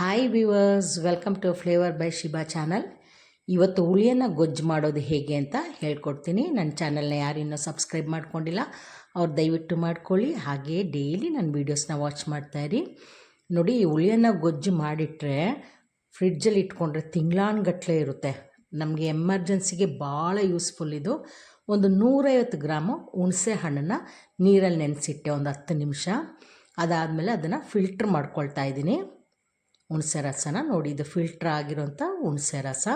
Hi viewers, welcome to flavour by Shiba channel. ಇವತ್ತು ಹುಳಿಯನ್ನು ಗೊಜ್ಜು ಮಾಡೋದು ಹೇಗೆ ಅಂತ ಹೇಳ್ಕೊಡ್ತೀನಿ. ನನ್ನ ಚಾನಲ್ನ ಯಾರು ಇನ್ನೂ ಸಬ್ಸ್ಕ್ರೈಬ್ ಮಾಡ್ಕೊಂಡಿಲ್ಲ ಅವ್ರು ದಯವಿಟ್ಟು ಮಾಡ್ಕೊಳ್ಳಿ. ಹಾಗೆಯೇ ಡೈಲಿ ನನ್ನ ವೀಡಿಯೋಸ್ನ ವಾಚ್ ಮಾಡ್ತಾಯಿರಿ. ನೋಡಿ, ಈ ಹುಳಿಯನ್ನು ಗೊಜ್ಜು ಮಾಡಿಟ್ರೆ ಫ್ರಿಡ್ಜಲ್ಲಿ ಇಟ್ಕೊಂಡ್ರೆ ತಿಂಗಳಾನ್ಗಟ್ಟಲೆ ಇರುತ್ತೆ. ನಮಗೆ ಎಮರ್ಜೆನ್ಸಿಗೆ ಭಾಳ ಯೂಸ್ಫುಲ್ ಇದು. ಒಂದು 150 ಗ್ರಾಮು ಹುಣಸೆ ಹಣ್ಣನ್ನು ನೀರಲ್ಲಿ ನೆನೆಸಿಟ್ಟೆ ಒಂದು 10 ನಿಮಿಷ. ಅದಾದಮೇಲೆ ಅದನ್ನು ಫಿಲ್ಟ್ರ್ ಮಾಡ್ಕೊಳ್ತಾ ಇದ್ದೀನಿ. ಹುಣಸೆ ರಸನ ನೋಡಿ, ಇದು ಫಿಲ್ಟ್ರ್ ಆಗಿರೋಂಥ ಹುಣಸೆ ರಸ.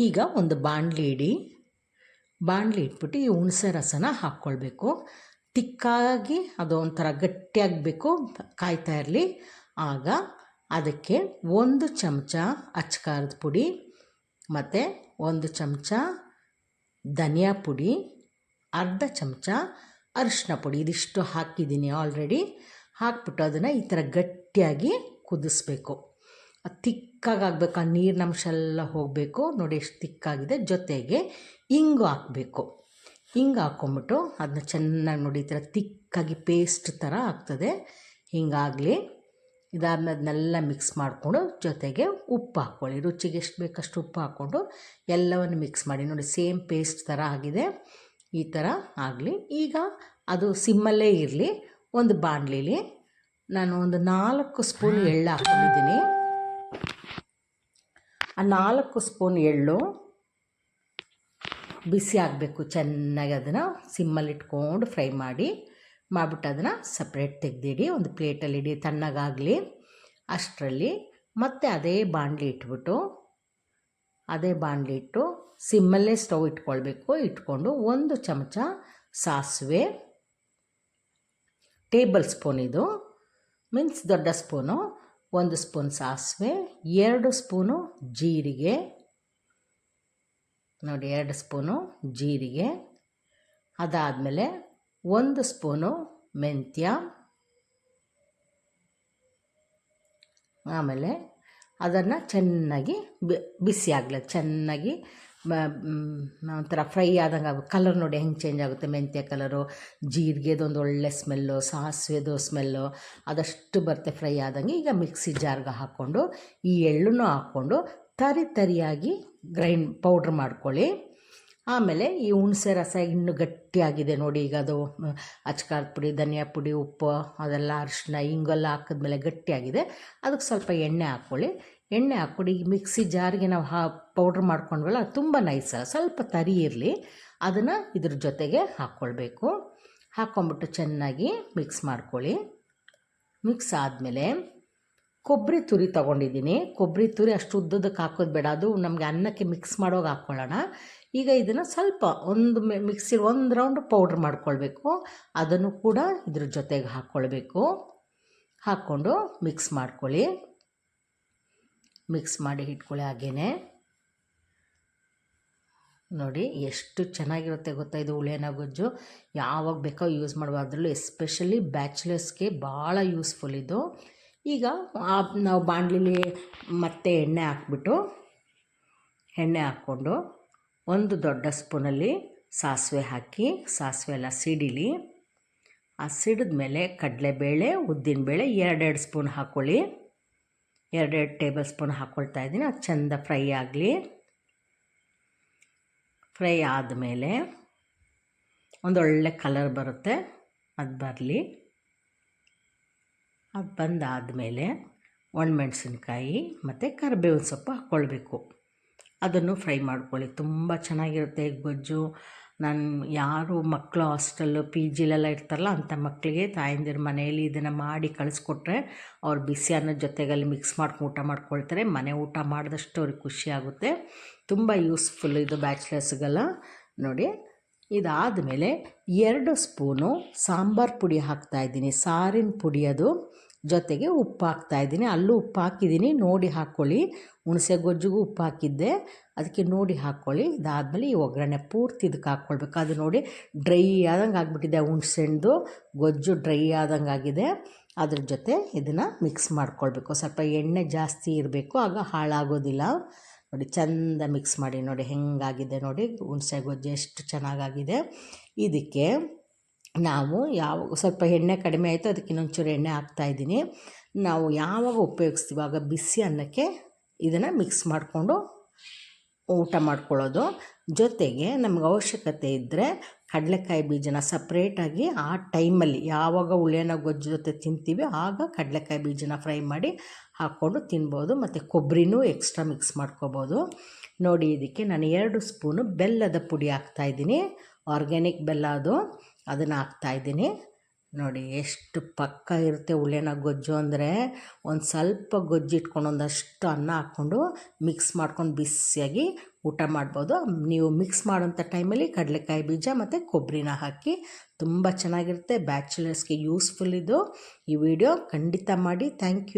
ಈಗ ಒಂದು ಬಾಣಲಿ ಇಟ್ಬಿಟ್ಟು ಈ ಹುಣಸೆ ರಸನ ಹಾಕ್ಕೊಳ್ಬೇಕು. ತಿಕ್ಕಾಗಿ ಅದು ಒಂಥರ ಗಟ್ಟಿಯಾಗಬೇಕು, ಕಾಯ್ತಾ ಇರಲಿ. ಆಗ ಅದಕ್ಕೆ 1 ಚಮಚ ಅಚ್ಕಾರದ ಪುಡಿ ಮತ್ತು 1 ಚಮಚ ಧನಿಯಾ ಪುಡಿ, ಅರ್ಧ ಚಮಚ ಅರಿಶಿನ ಪುಡಿ, ಇದಿಷ್ಟು ಹಾಕಿದ್ದೀನಿ ಆಲ್ರೆಡಿ. ಹಾಕ್ಬಿಟ್ಟು ಅದನ್ನು ಈ ಥರ ಗಟ್ಟಿಯಾಗಿ ಕುದಿಸ್ಬೇಕು. ಅದು ತಿಕ್ಕಾಗಬೇಕು, ಆ ನೀರಿನಂಶ ಎಲ್ಲ ಹೋಗಬೇಕು. ನೋಡಿ ಎಷ್ಟು ತಿಕ್ಕಾಗಿದೆ. ಜೊತೆಗೆ ಹಿಂಗು ಹಾಕಬೇಕು. ಹಿಂಗೆ ಹಾಕ್ಕೊಂಬಿಟ್ಟು ಅದನ್ನ ಚೆನ್ನಾಗಿ ನೋಡಿ ಈ ಥರ ತಿಕ್ಕಾಗಿ ಪೇಸ್ಟ್ ಥರ ಆಗ್ತದೆ. ಹಿಂಗಾಗಲಿ. ಇದಾದ್ಮೇಲೆ ಮಿಕ್ಸ್ ಮಾಡಿಕೊಂಡು ಜೊತೆಗೆ ಉಪ್ಪು ಹಾಕ್ಕೊಳ್ಳಿ. ರುಚಿಗೆ ಎಷ್ಟು ಬೇಕಷ್ಟು ಉಪ್ಪು ಹಾಕ್ಕೊಂಡು ಎಲ್ಲವನ್ನು ಮಿಕ್ಸ್ ಮಾಡಿ. ನೋಡಿ, ಸೇಮ್ ಪೇಸ್ಟ್ ಥರ ಆಗಿದೆ. ಈ ಥರ ಆಗಲಿ. ಈಗ ಅದು ಸಿಮ್ಮಲ್ಲೇ ಇರಲಿ. ಒಂದು ಬಾಣಲಿಲಿ ನಾನು ಒಂದು 4 ಸ್ಪೂನ್ ಎಳ್ಳು ಹಾಕ್ಕೊಂಡಿದ್ದೀನಿ. ಆ 4 ಸ್ಪೂನ್ ಎಳ್ಳು ಬಿಸಿ ಆಗಬೇಕು ಚೆನ್ನಾಗಿ. ಅದನ್ನು ಸಿಮ್ಮಲ್ಲಿ ಇಟ್ಕೊಂಡು ಫ್ರೈ ಮಾಡಿಬಿಟ್ಟು ಅದನ್ನು ಸಪ್ರೇಟ್ ತೆಗೆದಿಡಿ. ಒಂದು ಪ್ಲೇಟಲ್ಲಿ ಇಡಿ, ತಣ್ಣಗಾಗಲಿ. ಅಷ್ಟರಲ್ಲಿ ಮತ್ತೆ ಅದೇ ಬಾಣಲಿ ಇಟ್ಟು ಸಿಮ್ಮಲ್ಲೇ ಸ್ಟವ್ ಇಟ್ಕೊಳ್ಬೇಕು. ಇಟ್ಕೊಂಡು 1 ಚಮಚ ಸಾಸಿವೆ, ಟೇಬಲ್ ಸ್ಪೂನ್ ಇದು ಮೀನ್ಸ್ ದೊಡ್ಡ ಸ್ಪೂನು, 1 ಸ್ಪೂನ್ ಸಾಸಿವೆ, 2 ಸ್ಪೂನು ಜೀರಿಗೆ. ನೋಡಿ, 2 ಸ್ಪೂನು ಜೀರಿಗೆ. ಅದಾದಮೇಲೆ 1 ಸ್ಪೂನು ಮೆಂತ್ಯ. ಆಮೇಲೆ ಅದನ್ನು ಚೆನ್ನಾಗಿ ಬಿಸಿ ಆಗಲಿ. ಚೆನ್ನಾಗಿ ಒಂಥರ ಫ್ರೈ ಆದಂಗೆ ಆಗುತ್ತೆ. ಕಲರ್ ನೋಡಿ ಹೆಂಗೆ ಚೇಂಜ್ ಆಗುತ್ತೆ. ಮೆಂತ್ಯ ಕಲರು, ಜೀರಿಗೆದೊಂದು ಒಳ್ಳೆ ಸ್ಮೆಲ್ಲು, ಸಾಸಿವೆದು ಸ್ಮೆಲ್ಲು ಅದಷ್ಟು ಬರುತ್ತೆ ಫ್ರೈ ಆದಂಗೆ. ಈಗ ಮಿಕ್ಸಿ ಜಾರ್ಗೆ ಹಾಕ್ಕೊಂಡು ಈ ಎಳ್ಳನ್ನು ಹಾಕ್ಕೊಂಡು ತರಿಯಾಗಿ ಪೌಡ್ರ್ ಮಾಡ್ಕೊಳ್ಳಿ. ಆಮೇಲೆ ಈ ಹುಣಸೆ ರಸ ಇನ್ನೂ ಗಟ್ಟಿಯಾಗಿದೆ ನೋಡಿ. ಈಗ ಅದು ಅಚ್ಕಾರದ ಪುಡಿ, ಧನಿಯಾ ಪುಡಿ, ಉಪ್ಪು ಅದೆಲ್ಲ, ಅರಿಶಿನ, ಹಿಂಗೆಲ್ಲ ಹಾಕಿದ್ಮೇಲೆ ಗಟ್ಟಿಯಾಗಿದೆ. ಅದಕ್ಕೆ ಸ್ವಲ್ಪ ಎಣ್ಣೆ ಹಾಕ್ಕೊಳ್ಳಿ. ಎಣ್ಣೆ ಹಾಕ್ಕೊಡಿ. ಈ ಮಿಕ್ಸಿ ಜಾರಿಗೆ ನಾವು ಪೌಡ್ರ್ ಮಾಡ್ಕೊಂಡ್ವಲ್ಲ, ಅದು ತುಂಬ ನೈಸ್, ಸ್ವಲ್ಪ ತರಿ ಇರಲಿ. ಅದನ್ನು ಇದ್ರ ಜೊತೆಗೆ ಹಾಕ್ಕೊಳ್ಬೇಕು. ಹಾಕ್ಕೊಂಬಿಟ್ಟು ಚೆನ್ನಾಗಿ ಮಿಕ್ಸ್ ಮಾಡ್ಕೊಳ್ಳಿ. ಮಿಕ್ಸ್ ಆದಮೇಲೆ ಕೊಬ್ಬರಿ ತುರಿ ತೊಗೊಂಡಿದ್ದೀನಿ. ಕೊಬ್ಬರಿ ತುರಿ ಅಷ್ಟು ಉದ್ದದಕ್ಕೆ ಹಾಕೋದು ಬೇಡ, ಅದು ನಮಗೆ ಅನ್ನಕ್ಕೆ ಮಿಕ್ಸ್ ಮಾಡೋವಾಗ ಹಾಕ್ಕೊಳ್ಳೋಣ. ಈಗ ಇದನ್ನು ಸ್ವಲ್ಪ ಒಂದು ಮಿಕ್ಸಿಲಿ 1 ರೌಂಡ್ ಪೌಡ್ರ್ ಮಾಡ್ಕೊಳ್ಬೇಕು. ಅದನ್ನು ಕೂಡ ಇದ್ರ ಜೊತೆಗೆ ಹಾಕ್ಕೊಳ್ಬೇಕು. ಹಾಕ್ಕೊಂಡು ಮಿಕ್ಸ್ ಮಾಡ್ಕೊಳ್ಳಿ. ಮಿಕ್ಸ್ ಮಾಡಿ ಇಟ್ಕೊಳ್ಳಿ. ಹಾಗೇ ನೋಡಿ ಎಷ್ಟು ಚೆನ್ನಾಗಿರುತ್ತೆ ಗೊತ್ತಾ ಇದು ಹುಳಿಯನ್ನ ಗೊಜ್ಜು. ಯಾವಾಗ ಬೇಕೋ ಯೂಸ್ ಮಾಡ್ಬೋದು. ಅದರಲ್ಲೂ ಎಸ್ಪೆಷಲಿ ಬ್ಯಾಚುಲರ್ಸ್ಗೆ ಭಾಳ ಯೂಸ್ಫುಲ್ ಇದು. ಈಗ ನಾವು ಬಾಣಲಿಲಿ ಮತ್ತೆ ಎಣ್ಣೆ ಹಾಕ್ಕೊಂಡು 1 ದೊಡ್ಡ ಸ್ಪೂನಲ್ಲಿ ಸಾಸಿವೆ ಹಾಕಿ, ಸಾಸಿವೆ ಎಲ್ಲ ಸಿಡಿಲಿ. ಆ ಸಿಡಿದ ಮೇಲೆ ಕಡಲೆಬೇಳೆ, ಉದ್ದಿನಬೇಳೆ 2 ಸ್ಪೂನ್ ಹಾಕ್ಕೊಳ್ಳಿ. 2 ಟೇಬಲ್ ಸ್ಪೂನ್ ಹಾಕ್ಕೊಳ್ತಾ ಇದ್ದೀನಿ. ಅದು ಚೆಂದ ಫ್ರೈ ಆಗಲಿ. ಫ್ರೈ ಆದಮೇಲೆ ಒಂದೊಳ್ಳೆ ಕಲರ್ ಬರುತ್ತೆ, ಅದು ಬರಲಿ. ಅದು ಬಂದಾದಮೇಲೆ ಒಣಮೆಣಸಿನ್ಕಾಯಿ ಮತ್ತು ಕರಿಬೇವಿನ ಸೊಪ್ಪು ಹಾಕ್ಕೊಳ್ಬೇಕು. ಅದನ್ನು ಫ್ರೈ ಮಾಡ್ಕೊಳ್ಳಿ. ತುಂಬ ಚೆನ್ನಾಗಿರುತ್ತೆ ಗೊಜ್ಜು. ನಾನು ಯಾರು ಮಕ್ಕಳು ಹಾಸ್ಟೆಲ್ಲು PGಲೆಲ್ಲ ಇರ್ತಾರಲ್ಲ, ಅಂಥ ಮಕ್ಕಳಿಗೆ ತಾಯಂದಿರ ಮನೆಯಲ್ಲಿ ಇದನ್ನು ಮಾಡಿ ಕಳಿಸ್ಕೊಟ್ರೆ ಅವ್ರು ಬಿಸಿ ಅನ್ನೋದ ಜೊತೆಗಲ್ಲಿ ಮಿಕ್ಸ್ ಮಾಡ್ಕೊಂಡು ಊಟ ಮಾಡ್ಕೊಳ್ತಾರೆ. ಮನೆ ಊಟ ಮಾಡಿದಷ್ಟು ಅವ್ರಿಗೆ ಖುಷಿಯಾಗುತ್ತೆ. ತುಂಬ ಯೂಸ್ಫುಲ್ ಇದು ಬ್ಯಾಚುಲರ್ಸ್ಗೆಲ್ಲ. ನೋಡಿ, ಇದಾದಮೇಲೆ 2 ಸ್ಪೂನು ಸಾಂಬಾರು ಪುಡಿ ಹಾಕ್ತಾಯಿದ್ದೀನಿ, ಸಾರಿನ ಪುಡಿ. ಅದು ಜೊತೆಗೆ ಉಪ್ಪು ಹಾಕ್ತಾಯಿದ್ದೀನಿ. ಅಲ್ಲೂ ಉಪ್ಪು ಹಾಕಿದ್ದೀನಿ, ನೋಡಿ ಹಾಕ್ಕೊಳ್ಳಿ. ಹುಣಸೆ ಗೊಜ್ಜಿಗೂ ಉಪ್ಪು ಹಾಕಿದ್ದೆ, ಅದಕ್ಕೆ ನೋಡಿ ಹಾಕ್ಕೊಳ್ಳಿ. ಇದಾದಮೇಲೆ ಈ ಒಗ್ಗರಣೆ ಪೂರ್ತಿ ಇದಕ್ಕೆ ಹಾಕ್ಕೊಳ್ಬೇಕು. ಅದು ನೋಡಿ ಡ್ರೈ ಆದಂಗೆ ಆಗಿಬಿಟ್ಟಿದೆ. ಹುಣಸೆಹಣ್ಣು ಗೊಜ್ಜು ಡ್ರೈ ಆದಂಗೆ ಆಗಿದೆ. ಅದ್ರ ಜೊತೆ ಇದನ್ನು ಮಿಕ್ಸ್ ಮಾಡ್ಕೊಳ್ಬೇಕು. ಸ್ವಲ್ಪ ಎಣ್ಣೆ ಜಾಸ್ತಿ ಇರಬೇಕು, ಆಗ ಹಾಳಾಗೋದಿಲ್ಲ. ನೋಡಿ, ಚೆಂದ ಮಿಕ್ಸ್ ಮಾಡಿ. ನೋಡಿ ಹೆಂಗಾಗಿದೆ ನೋಡಿ, ಹುಣಸೆ ಗೊಜ್ಜು ಎಷ್ಟು ಚೆನ್ನಾಗಾಗಿದೆ. ಇದಕ್ಕೆ ನಾವು ಸ್ವಲ್ಪ ಎಣ್ಣೆ ಕಡಿಮೆ ಆಯಿತು, ಅದಕ್ಕೆ ಇನ್ನೊಂಚೂರು ಎಣ್ಣೆ ಹಾಕ್ತಾಯಿದ್ದೀನಿ. ನಾವು ಯಾವಾಗ ಉಪಯೋಗಿಸ್ತೀವಿ ಆಗ ಬಿಸಿ ಅನ್ನಕ್ಕೆ ಇದನ್ನು ಮಿಕ್ಸ್ ಮಾಡಿಕೊಂಡು ಊಟ ಮಾಡ್ಕೊಳ್ಳೋದು. ಜೊತೆಗೆ ನಮ್ಗೆ ಅವಶ್ಯಕತೆ ಇದ್ದರೆ ಕಡಲೆಕಾಯಿ ಬೀಜನ ಸಪ್ರೇಟಾಗಿ ಆ ಟೈಮಲ್ಲಿ ಯಾವಾಗ ಹುಳಿಯನ್ನ ಗೊಜ್ಜು ಜೊತೆ ತಿಂತೀವಿ ಆಗ ಕಡಲೆಕಾಯಿ ಬೀಜನ ಫ್ರೈ ಮಾಡಿ ಹಾಕ್ಕೊಂಡು ತಿನ್ಬೋದು. ಮತ್ತು ಕೊಬ್ಬರಿನೂ ಎಕ್ಸ್ಟ್ರಾ ಮಿಕ್ಸ್ ಮಾಡ್ಕೊಬೋದು. ನೋಡಿ, ಇದಕ್ಕೆ ನಾನು 2 ಸ್ಪೂನು ಬೆಲ್ಲದ ಪುಡಿ ಹಾಕ್ತಾಯಿದ್ದೀನಿ. ಆರ್ಗ್ಯಾನಿಕ್ ಬೆಲ್ಲ ಅದನ್ನು ಹಾಕ್ತಾಯಿದ್ದೀನಿ. ನೋಡಿ ಎಷ್ಟು ಪಕ್ಕ ಇರುತ್ತೆ ಹುಳಿಯನ್ನ ಗೊಜ್ಜು ಅಂದರೆ. ಒಂದು ಸ್ವಲ್ಪ ಗೊಜ್ಜು ಇಟ್ಕೊಂಡು ಒಂದಷ್ಟು ಅನ್ನ ಹಾಕ್ಕೊಂಡು ಮಿಕ್ಸ್ ಮಾಡ್ಕೊಂಡು ಬಿಸಿಯಾಗಿ ಊಟ ಮಾಡ್ಬೋದು. ನೀವು ಮಿಕ್ಸ್ ಮಾಡೋಂಥ ಟೈಮಲ್ಲಿ ಕಡಲೆಕಾಯಿ ಬೀಜ ಮತ್ತು ಕೊಬ್ಬರಿನ ಹಾಕಿ ತುಂಬ ಚೆನ್ನಾಗಿರುತ್ತೆ. ಬ್ಯಾಚುಲರ್ಸ್ಗೆ ಯೂಸ್ಫುಲ್ ಇದು. ಈ ವಿಡಿಯೋ ಖಂಡಿತ ಮಾಡಿ. Thank you.